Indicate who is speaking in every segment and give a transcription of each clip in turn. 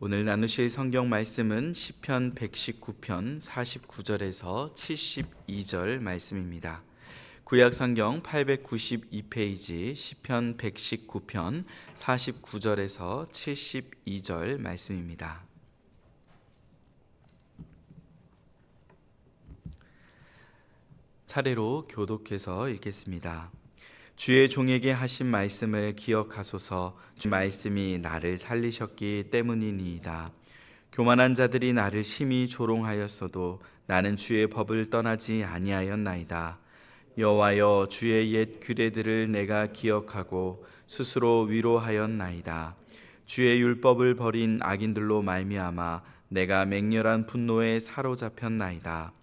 Speaker 1: 오늘 나누실 성경 말씀은 시편 119편 49절에서 72절 말씀입니다. 구약 성경 892페이지 시편 119편 49절에서 72절 말씀입니다. 차례로 교독해서 읽겠습니다. 주의 종에게 하신 말씀을 기억하소서. 주 말씀이 나를 살리셨기 때문이니이다. 교만한 자들이 나를 심히 조롱하였어도 나는 주의 법을 떠나지 아니하였나이다. 여호와여, 주의 옛 규례들을 내가 기억하고 스스로 위로하였나이다. 주의 율법을 버린 악인들로 말미암아 내가 맹렬한 분노에 사로잡혔나이다.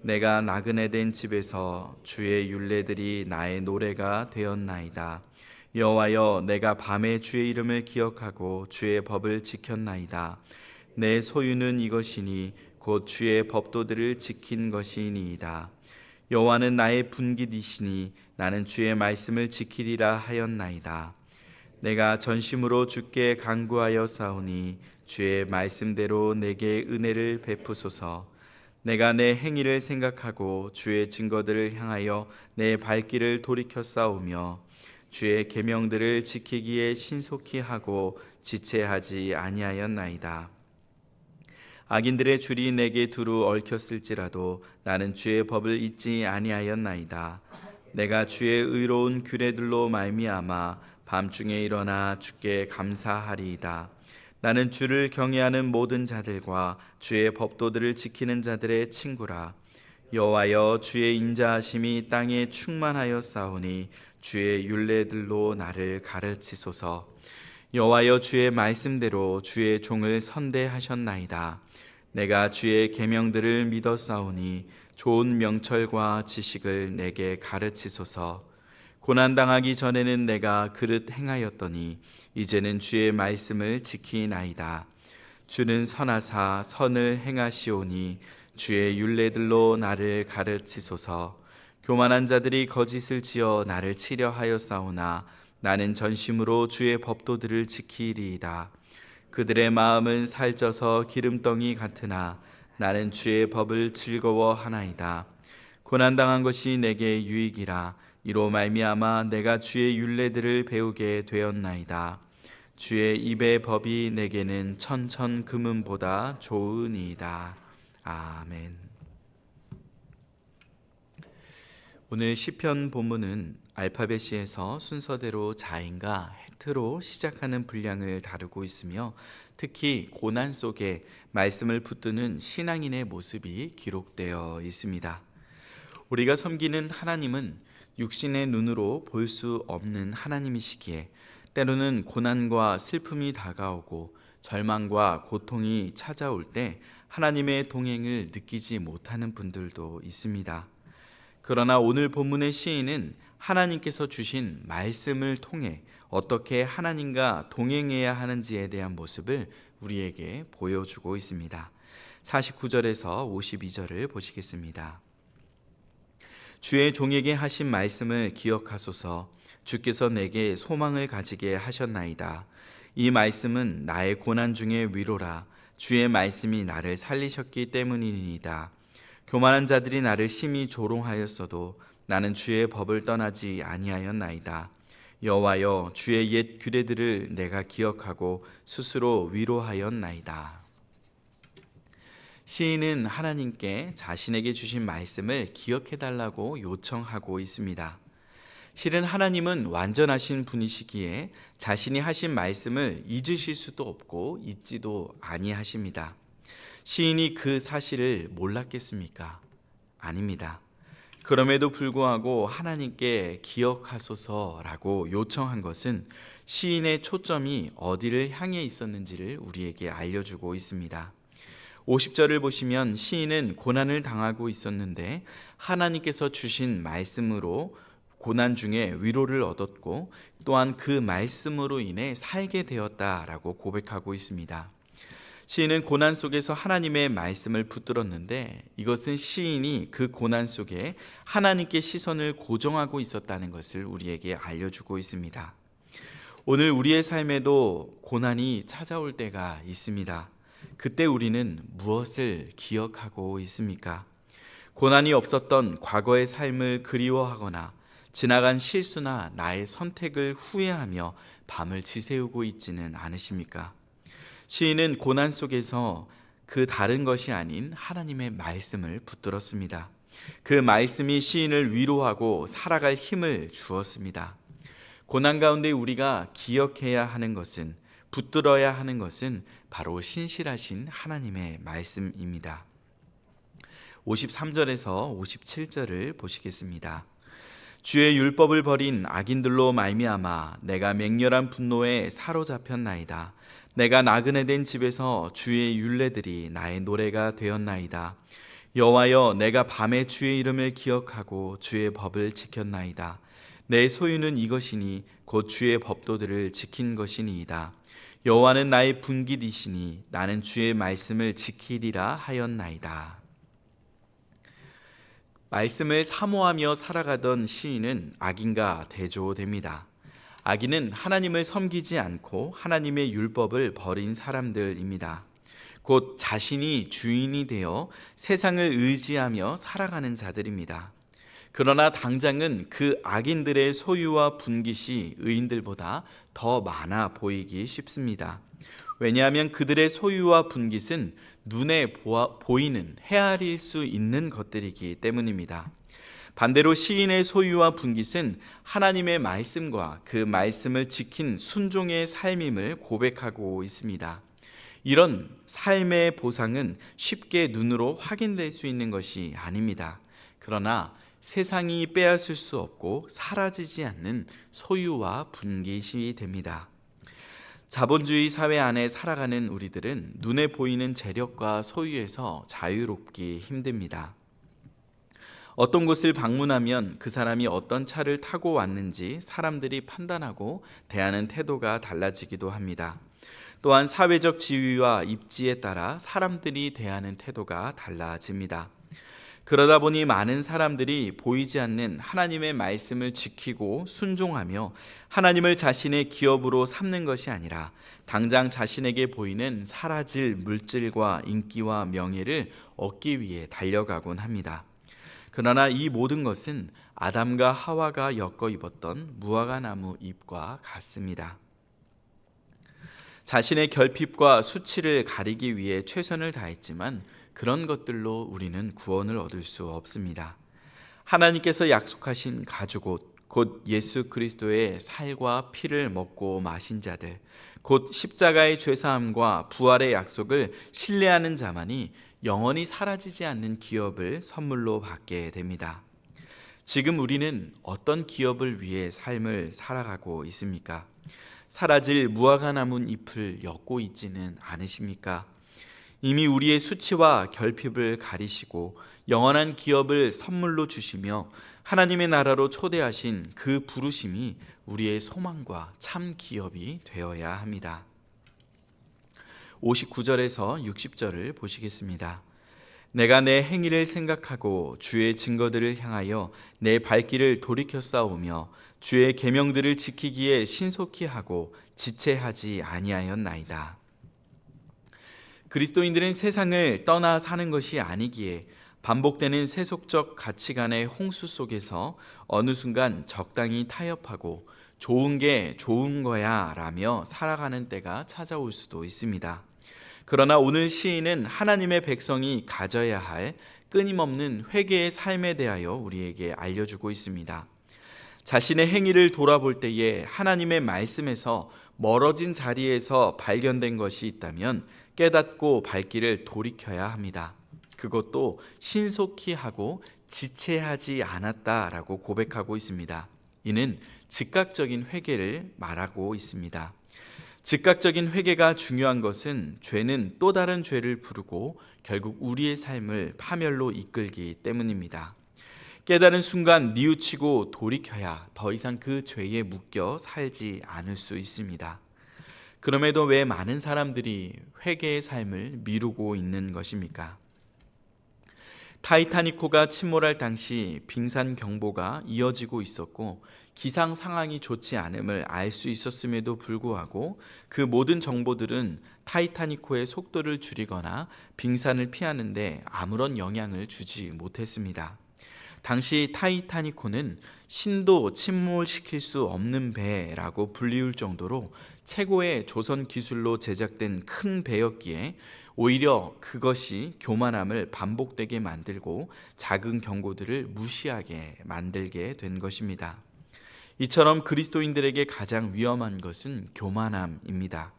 Speaker 1: 내가 나그네 된 집에서 주의 율례들이 나의 노래가 되었나이다. 여호와여, 내가 밤에 주의 이름을 기억하고 주의 법을 지켰나이다. 내 소유는 이것이니 곧 주의 법도들을 지킨 것이니이다. 여호와는 나의 분깃이시니 나는 주의 말씀을 지키리라 하였나이다. 내가 전심으로 주께 간구하여 싸우니 주의 말씀대로 내게 은혜를 베푸소서. 내가 내 행위를 생각하고 주의 증거들을 향하여 내 발길을 돌이켜 싸우며 주의 계명들을 지키기에 신속히 하고 지체하지 아니하였나이다. 악인들의 줄이 내게 두루 얽혔을지라도 나는 주의 법을 잊지 아니하였나이다. 내가 주의 의로운 규례들로 말미암아 밤중에 일어나 주께 감사하리이다. 나는 주를 경외하는 모든 자들과 주의 법도들을 지키는 자들의 친구라. 여호와여, 주의 인자하심이 땅에 충만하여 싸우니 주의 율례들로 나를 가르치소서. 여호와여, 주의 말씀대로 주의 종을 선대하셨나이다. 내가 주의 계명들을 믿어 싸우니 좋은 명철과 지식을 내게 가르치소서. 고난당하기 전에는 내가 그릇 행하였더니 이제는 주의 말씀을 지키나이다. 주는 선하사 선을 행하시오니 주의 율례들로 나를 가르치소서. 교만한 자들이 거짓을 지어 나를 치려하여 싸우나 나는 전심으로 주의 법도들을 지키리이다. 그들의 마음은 살쪄서 기름덩이 같으나 나는 주의 법을 즐거워하나이다. 고난당한 것이 내게 유익이라. 이로 말미암아 내가 주의 율례들을 배우게 되었나이다. 주의 입의 법이 내게는 천천 금은보다 좋으니이다. 아멘. 오늘 시편 본문은 알파벳시에서 순서대로 자인과 해트로 시작하는 분량을 다루고 있으며 특히 고난 속에 말씀을 붙드는 신앙인의 모습이 기록되어 있습니다. 우리가 섬기는 하나님은 육신의 눈으로 볼 수 없는 하나님이시기에 때로는 고난과 슬픔이 다가오고 절망과 고통이 찾아올 때 하나님의 동행을 느끼지 못하는 분들도 있습니다. 그러나 오늘 본문의 시인은 하나님께서 주신 말씀을 통해 어떻게 하나님과 동행해야 하는지에 대한 모습을 우리에게 보여주고 있습니다. 49절에서 52절을 보시겠습니다. 주의 종에게 하신 말씀을 기억하소서. 주께서 내게 소망을 가지게 하셨나이다. 이 말씀은 나의 고난 중에 위로라. 주의 말씀이 나를 살리셨기 때문이니이다. 교만한 자들이 나를 심히 조롱하였어도 나는 주의 법을 떠나지 아니하였나이다. 여호와여, 주의 옛 규례들을 내가 기억하고 스스로 위로하였나이다. 시인은 하나님께 자신에게 주신 말씀을 기억해달라고 요청하고 있습니다. 실은 하나님은 완전하신 분이시기에 자신이 하신 말씀을 잊으실 수도 없고 잊지도 아니하십니다. 시인이 그 사실을 몰랐겠습니까? 아닙니다. 그럼에도 불구하고 하나님께 기억하소서라고 요청한 것은 시인의 초점이 어디를 향해 있었는지를 우리에게 알려주고 있습니다. 50절을 보시면 시인은 고난을 당하고 있었는데 하나님께서 주신 말씀으로 고난 중에 위로를 얻었고 또한 그 말씀으로 인해 살게 되었다라고 고백하고 있습니다. 시인은 고난 속에서 하나님의 말씀을 붙들었는데 이것은 시인이 그 고난 속에 하나님께 시선을 고정하고 있었다는 것을 우리에게 알려주고 있습니다. 오늘 우리의 삶에도 고난이 찾아올 때가 있습니다. 그때 우리는 무엇을 기억하고 있습니까? 고난이 없었던 과거의 삶을 그리워하거나 지나간 실수나 나의 선택을 후회하며 밤을 지새우고 있지는 않으십니까? 시인은 고난 속에서 그 다른 것이 아닌 하나님의 말씀을 붙들었습니다. 그 말씀이 시인을 위로하고 살아갈 힘을 주었습니다. 고난 가운데 우리가 기억해야 하는 것은, 붙들어야 하는 것은 바로 신실하신 하나님의 말씀입니다. 53절에서 57절을 보시겠습니다. 주의 율법을 버린 악인들로 말미암아 내가 맹렬한 분노에 사로잡혔나이다. 내가 나그네 된 집에서 주의 율례들이 나의 노래가 되었나이다. 여호와여, 내가 밤에 주의 이름을 기억하고 주의 법을 지켰나이다. 내 소유는 이것이니 곧 주의 법도들을 지킨 것이니이다. 여호와는 나의 분깃이시니 나는 주의 말씀을 지키리라 하였나이다. 말씀을 사모하며 살아가던 시인은 악인과 대조됩니다. 악인은 하나님을 섬기지 않고 하나님의 율법을 버린 사람들입니다. 곧 자신이 주인이 되어 세상을 의지하며 살아가는 자들입니다. 그러나 당장은 그 악인들의 소유와 분깃이 의인들보다 더 많아 보이기 쉽습니다. 왜냐하면 그들의 소유와 분깃은 눈에 보이는 헤아릴 수 있는 것들이기 때문입니다. 반대로 시인의 소유와 분깃은 하나님의 말씀과 그 말씀을 지킨 순종의 삶임을 고백하고 있습니다. 이런 삶의 보상은 쉽게 눈으로 확인될 수 있는 것이 아닙니다. 그러나 세상이 빼앗을 수 없고 사라지지 않는 소유와 분깃이 됩니다. 자본주의 사회 안에 살아가는 우리들은 눈에 보이는 재력과 소유에서 자유롭기 힘듭니다. 어떤 곳을 방문하면 그 사람이 어떤 차를 타고 왔는지 사람들이 판단하고 대하는 태도가 달라지기도 합니다. 또한 사회적 지위와 입지에 따라 사람들이 대하는 태도가 달라집니다. 그러다 보니 많은 사람들이 보이지 않는 하나님의 말씀을 지키고 순종하며 하나님을 자신의 기업으로 삼는 것이 아니라 당장 자신에게 보이는 사라질 물질과 인기와 명예를 얻기 위해 달려가곤 합니다. 그러나 이 모든 것은 아담과 하와가 엮어 입었던 무화과나무 잎과 같습니다. 자신의 결핍과 수치를 가리기 위해 최선을 다했지만 그런 것들로 우리는 구원을 얻을 수 없습니다. 하나님께서 약속하신 가죽옷, 곧 예수 그리스도의 살과 피를 먹고 마신 자들, 곧 십자가의 죄사함과 부활의 약속을 신뢰하는 자만이 영원히 사라지지 않는 기업을 선물로 받게 됩니다. 지금 우리는 어떤 기업을 위해 삶을 살아가고 있습니까? 사라질 무화과나무 잎을 엮고 있지는 않으십니까? 이미 우리의 수치와 결핍을 가리시고 영원한 기업을 선물로 주시며 하나님의 나라로 초대하신 그 부르심이 우리의 소망과 참 기업이 되어야 합니다. 59절에서 60절을 보시겠습니다. 내가 내 행위를 생각하고 주의 증거들을 향하여 내 발길을 돌이켜 싸우며 주의 계명들을 지키기에 신속히 하고 지체하지 아니하였나이다. 그리스도인들은 세상을 떠나 사는 것이 아니기에 반복되는 세속적 가치관의 홍수 속에서 어느 순간 적당히 타협하고 좋은 게 좋은 거야 라며 살아가는 때가 찾아올 수도 있습니다. 그러나 오늘 시인은 하나님의 백성이 가져야 할 끊임없는 회개의 삶에 대하여 우리에게 알려주고 있습니다. 자신의 행위를 돌아볼 때에 하나님의 말씀에서 멀어진 자리에서 발견된 것이 있다면 깨닫고 발길을 돌이켜야 합니다. 그것도 신속히 하고 지체하지 않았다라고 고백하고 있습니다. 이는 즉각적인 회개를 말하고 있습니다. 즉각적인 회개가 중요한 것은 죄는 또 다른 죄를 부르고 결국 우리의 삶을 파멸로 이끌기 때문입니다. 깨달은 순간 뉘우치고 돌이켜야 더 이상 그 죄에 묶여 살지 않을 수 있습니다. 그럼에도 왜 많은 사람들이 회개의 삶을 미루고 있는 것입니까? 타이타닉호가 침몰할 당시 빙산 경보가 이어지고 있었고 기상 상황이 좋지 않음을 알 수 있었음에도 불구하고 그 모든 정보들은 타이타닉호의 속도를 줄이거나 빙산을 피하는 데 아무런 영향을 주지 못했습니다. 당시 타이타닉호는 신도 침몰시킬 수 없는 배라고 불리울 정도로 최고의 조선 기술로 제작된 큰 배였기에 오히려 그것이 교만함을 반복되게 만들고 작은 경고들을 무시하게 만들게 된 것입니다. 이처럼 그리스도인들에게 가장 위험한 것은 교만함입니다.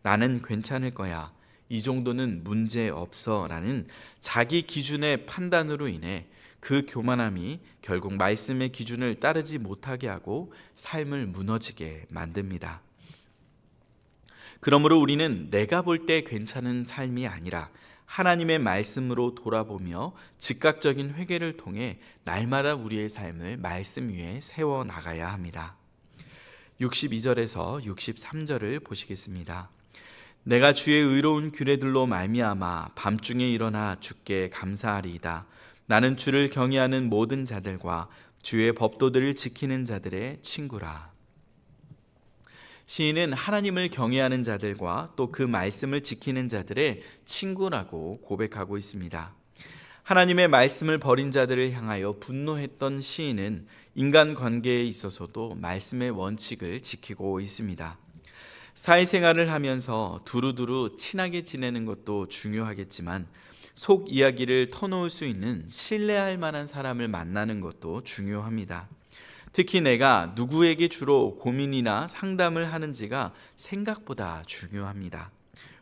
Speaker 1: 나는 괜찮을 거야. 이 정도는 문제 없어. 라는 자기 기준의 판단으로 인해 그 교만함이 결국 말씀의 기준을 따르지 못하게 하고 삶을 무너지게 만듭니다. 그러므로 우리는 내가 볼 때 괜찮은 삶이 아니라 하나님의 말씀으로 돌아보며 즉각적인 회개를 통해 날마다 우리의 삶을 말씀 위에 세워 나가야 합니다. 62절에서 63절을 보시겠습니다. 내가 주의 의로운 규례들로 말미암아 밤중에 일어나 주께 감사하리이다. 나는 주를 경외하는 모든 자들과 주의 법도들을 지키는 자들의 친구라. 시인은 하나님을 경외하는 자들과 또 그 말씀을 지키는 자들의 친구라고 고백하고 있습니다. 하나님의 말씀을 버린 자들을 향하여 분노했던 시인은 인간관계에 있어서도 말씀의 원칙을 지키고 있습니다. 사회생활을 하면서 두루두루 친하게 지내는 것도 중요하겠지만 속 이야기를 터놓을 수 있는 신뢰할 만한 사람을 만나는 것도 중요합니다. 특히 내가 누구에게 주로 고민이나 상담을 하는지가 생각보다 중요합니다.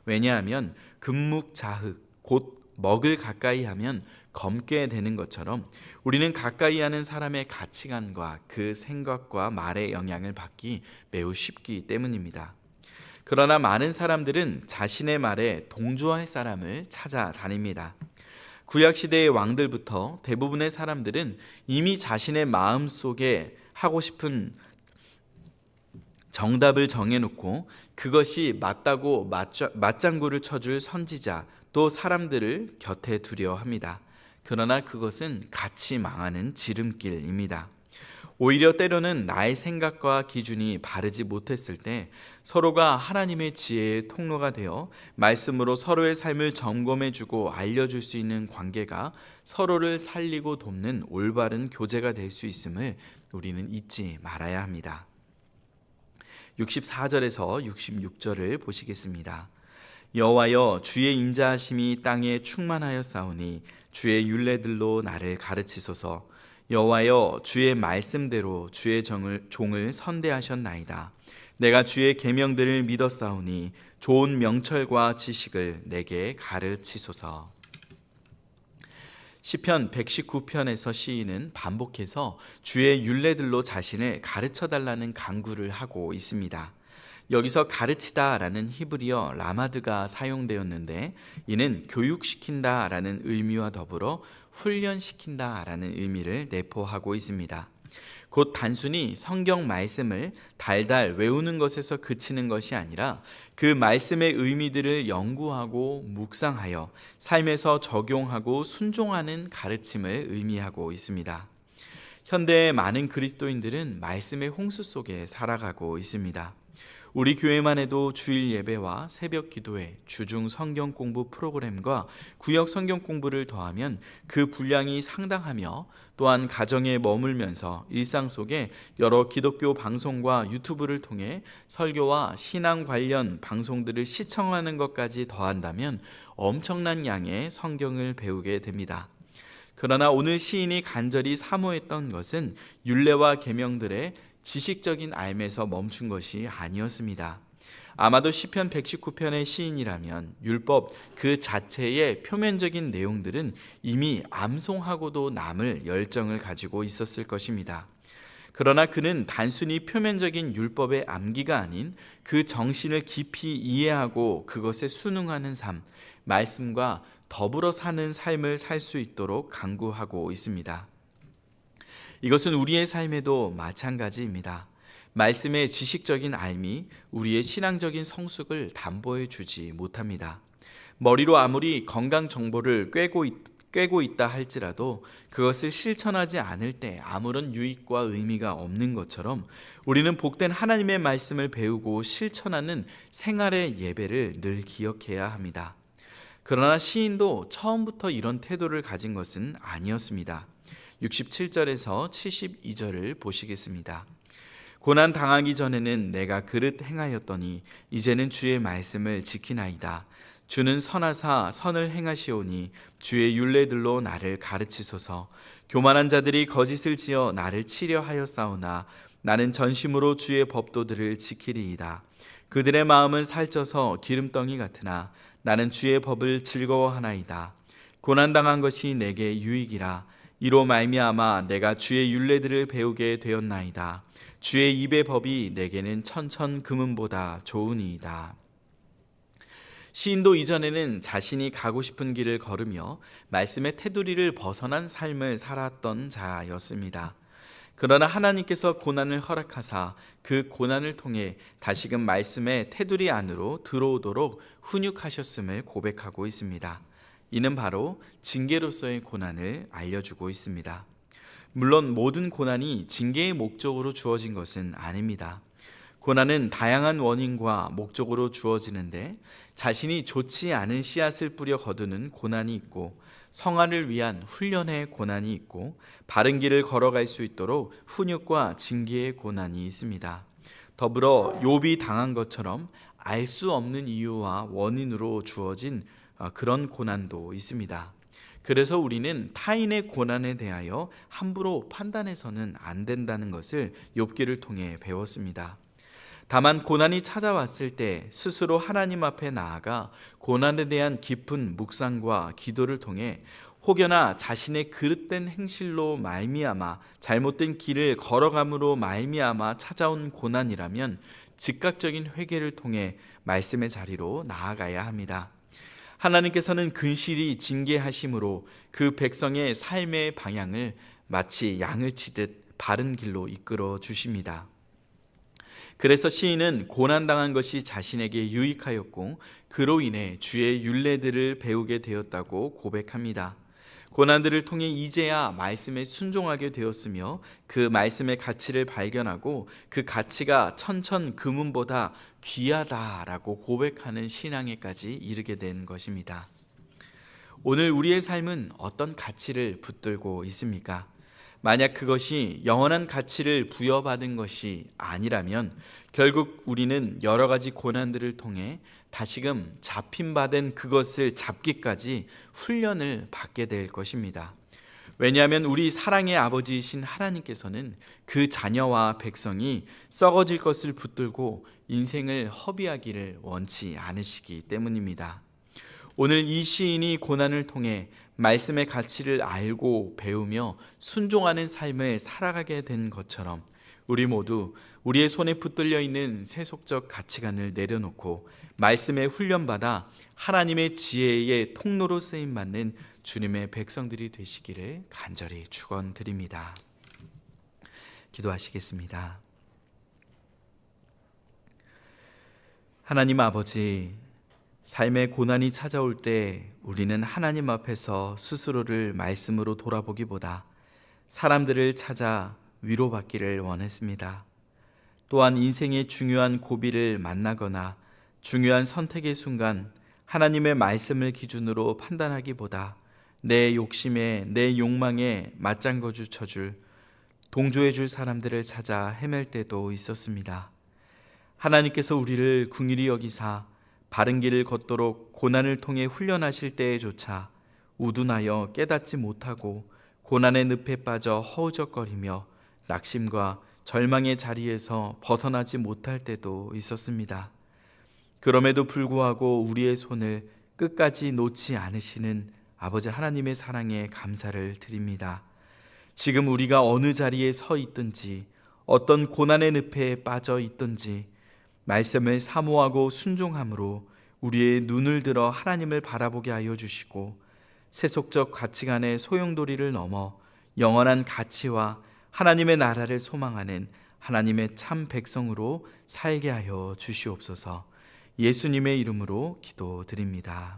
Speaker 1: 왜냐하면 금묵자흑, 곧 먹을 가까이 하면 검게 되는 것처럼 우리는 가까이 하는 사람의 가치관과 그 생각과 말의 영향을 받기 매우 쉽기 때문입니다. 그러나 많은 사람들은 자신의 말에 동조할 사람을 찾아다닙니다. 구약시대의 왕들부터 대부분의 사람들은 이미 자신의 마음속에 하고 싶은 정답을 정해놓고 그것이 맞다고 맞장구를 쳐줄 선지자 또 사람들을 곁에 두려 합니다. 그러나 그것은 같이 망하는 지름길입니다. 오히려 때로는 나의 생각과 기준이 바르지 못했을 때 서로가 하나님의 지혜의 통로가 되어 말씀으로 서로의 삶을 점검해주고 알려줄 수 있는 관계가 서로를 살리고 돕는 올바른 교제가 될 수 있음을 우리는 잊지 말아야 합니다. 64절에서 66절을 보시겠습니다. 여호와여, 주의 인자하심이 땅에 충만하였사오니 주의 율례들로 나를 가르치소서. 여호와여, 주의 말씀대로 주의 종을 선대하셨나이다. 내가 주의 계명들을 믿었사오니 좋은 명철과 지식을 내게 가르치소서. 시편 119편에서 시인은 반복해서 주의 율례들로 자신을 가르쳐달라는 간구를 하고 있습니다. 여기서 가르치다라는 히브리어 라마드가 사용되었는데 이는 교육시킨다라는 의미와 더불어 훈련시킨다라는 의미를 내포하고 있습니다. 곧 단순히 성경 말씀을 달달 외우는 것에서 그치는 것이 아니라 그 말씀의 의미들을 연구하고 묵상하여 삶에서 적용하고 순종하는 가르침을 의미하고 있습니다. 현대의 많은 그리스도인들은 말씀의 홍수 속에 살아가고 있습니다. 우리 교회만 해도 주일 예배와 새벽 기도회, 주중 성경 공부 프로그램과 구역 성경 공부를 더하면 그 분량이 상당하며 또한 가정에 머물면서 일상 속에 여러 기독교 방송과 유튜브를 통해 설교와 신앙 관련 방송들을 시청하는 것까지 더한다면 엄청난 양의 성경을 배우게 됩니다. 그러나 오늘 시인이 간절히 사모했던 것은 율례와 계명들의 지식적인 알매서 멈춘 것이 아니었습니다. 아마도 시편 119편의 시인이라면 율법 그 자체의 표면적인 내용들은 이미 암송하고도 남을 열정을 가지고 있었을 것입니다. 그러나 그는 단순히 표면적인 율법의 암기가 아닌 그 정신을 깊이 이해하고 그것에 순응하는 삶, 말씀과 더불어 사는 삶을 살 수 있도록 간구하고 있습니다. 이것은 우리의 삶에도 마찬가지입니다. 말씀의 지식적인 알미, 우리의 신앙적인 성숙을 담보해 주지 못합니다. 머리로 아무리 건강 정보를 꿰고 있다 할지라도 그것을 실천하지 않을 때 아무런 유익과 의미가 없는 것처럼 우리는 복된 하나님의 말씀을 배우고 실천하는 생활의 예배를 늘 기억해야 합니다. 그러나 시인도 처음부터 이런 태도를 가진 것은 아니었습니다. 67절에서 72절을 보시겠습니다. 고난 당하기 전에는 내가 그릇 행하였더니 이제는 주의 말씀을 지키나이다. 주는 선하사 선을 행하시오니 주의 율례들로 나를 가르치소서. 교만한 자들이 거짓을 지어 나를 치려 하였사오나 나는 전심으로 주의 법도들을 지키리이다. 그들의 마음은 살쪄서 기름덩이 같으나 나는 주의 법을 즐거워하나이다. 고난당한 것이 내게 유익이라. 이로 말미암아 내가 주의 율례들을 배우게 되었나이다. 주의 입의 법이 내게는 천천 금은보다 좋으니이다. 시인도 이전에는 자신이 가고 싶은 길을 걸으며 말씀의 테두리를 벗어난 삶을 살았던 자였습니다. 그러나 하나님께서 고난을 허락하사 그 고난을 통해 다시금 말씀의 테두리 안으로 들어오도록 훈육하셨음을 고백하고 있습니다. 이는 바로 징계로서의 고난을 알려주고 있습니다. 물론 모든 고난이 징계의 목적으로 주어진 것은 아닙니다. 고난은 다양한 원인과 목적으로 주어지는데 자신이 좋지 않은 씨앗을 뿌려 거두는 고난이 있고 성화를 위한 훈련의 고난이 있고 바른 길을 걸어갈 수 있도록 훈육과 징계의 고난이 있습니다. 더불어 욥이 당한 것처럼 알 수 없는 이유와 원인으로 주어진 그런 고난도 있습니다. 그래서 우리는 타인의 고난에 대하여 함부로 판단해서는 안 된다는 것을 욥기를 통해 배웠습니다. 다만 고난이 찾아왔을 때 스스로 하나님 앞에 나아가 고난에 대한 깊은 묵상과 기도를 통해 혹여나 자신의 그릇된 행실로 말미암아 잘못된 길을 걸어감으로 말미암아 찾아온 고난이라면 즉각적인 회개를 통해 말씀의 자리로 나아가야 합니다. 하나님께서는 근실히 징계하심으로 그 백성의 삶의 방향을 마치 양을 치듯 바른 길로 이끌어 주십니다. 그래서 시인은 고난당한 것이 자신에게 유익하였고 그로 인해 주의 율례들을 배우게 되었다고 고백합니다. 고난들을 통해 이제야 말씀에 순종하게 되었으며 그 말씀의 가치를 발견하고 그 가치가 천천 금은보다 귀하다라고 고백하는 신앙에까지 이르게 된 것입니다. 오늘 우리의 삶은 어떤 가치를 붙들고 있습니까? 만약 그것이 영원한 가치를 부여받은 것이 아니라면 결국 우리는 여러 가지 고난들을 통해 다시금 잡힌 바 된 그것을 잡기까지 훈련을 받게 될 것입니다. 왜냐하면 우리 사랑의 아버지이신 하나님께서는 그 자녀와 백성이 썩어질 것을 붙들고 인생을 허비하기를 원치 않으시기 때문입니다. 오늘 이 시인이 고난을 통해 말씀의 가치를 알고 배우며 순종하는 삶을 살아가게 된 것처럼 우리 모두 우리의 손에 붙들려 있는 세속적 가치관을 내려놓고 말씀에 훈련받아 하나님의 지혜의 통로로 쓰임받는 주님의 백성들이 되시기를 간절히 축원드립니다. 기도하시겠습니다. 하나님 아버지, 삶의 고난이 찾아올 때 우리는 하나님 앞에서 스스로를 말씀으로 돌아보기보다 사람들을 찾아 위로받기를 원했습니다. 또한 인생의 중요한 고비를 만나거나 중요한 선택의 순간 하나님의 말씀을 기준으로 판단하기보다 내 욕심에 내 욕망에 맞장거주 쳐줄 동조해 줄 사람들을 찾아 헤맬 때도 있었습니다. 하나님께서 우리를 긍휼히 여기사 바른 길을 걷도록 고난을 통해 훈련하실 때에조차 우둔하여 깨닫지 못하고 고난의 늪에 빠져 허우적거리며 낙심과 절망의 자리에서 벗어나지 못할 때도 있었습니다. 그럼에도 불구하고 우리의 손을 끝까지 놓지 않으시는 아버지 하나님의 사랑에 감사를 드립니다. 지금 우리가 어느 자리에 서 있든지 어떤 고난의 늪에 빠져 있든지 말씀을 사모하고 순종함으로 우리의 눈을 들어 하나님을 바라보게 하여 주시고 세속적 가치관의 소용돌이를 넘어 영원한 가치와 하나님의 나라를 소망하는 하나님의 참 백성으로 살게 하여 주시옵소서. 예수님의 이름으로 기도드립니다.